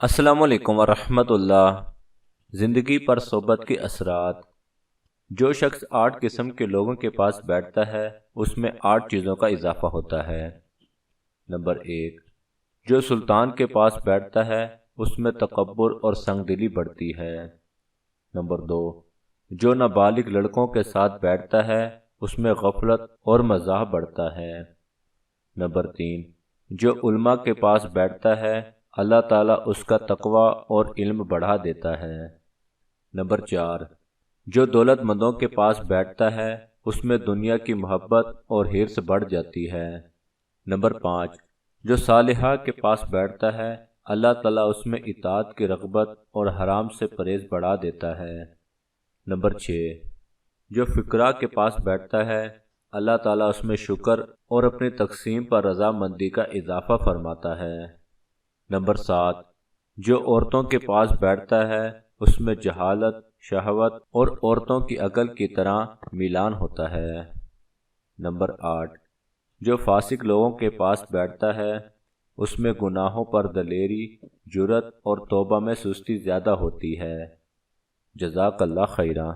السلام علیکم ورحمۃ اللہ۔ زندگی پر صحبت کے اثرات۔ جو شخص 8 قسم کے لوگوں کے پاس بیٹھتا ہے اس میں 8 چیزوں کا اضافہ ہوتا ہے۔ نمبر 1، جو سلطان کے پاس بیٹھتا ہے اس میں تکبر اور سنگ دلی بڑھتی ہے۔ نمبر 2، جو نابالغ لڑکوں کے ساتھ بیٹھتا ہے اس میں غفلت اور مزاح بڑھتا ہے۔ نمبر 3، جو علماء کے پاس بیٹھتا ہے اللہ تعالیٰ اس کا تقوی اور علم بڑھا دیتا ہے۔ نمبر 4، جو دولت مندوں کے پاس بیٹھتا ہے اس میں دنیا کی محبت اور حرص بڑھ جاتی ہے۔ نمبر 5، جو صالحہ کے پاس بیٹھتا ہے اللہ تعالیٰ اس میں اطاعت کی رغبت اور حرام سے پرہیز بڑھا دیتا ہے۔ نمبر 6، جو فقراء کے پاس بیٹھتا ہے اللہ تعالیٰ اس میں شکر اور اپنی تقسیم پر رضامندی کا اضافہ فرماتا ہے۔ نمبر 7، جو عورتوں کے پاس بیٹھتا ہے اس میں جہالت، شہوت اور عورتوں کی عقل کی طرح میلان ہوتا ہے۔ نمبر 8، جو فاسق لوگوں کے پاس بیٹھتا ہے اس میں گناہوں پر دلیری، جرأت اور توبہ میں سستی زیادہ ہوتی ہے۔ جزاک اللہ خیرا۔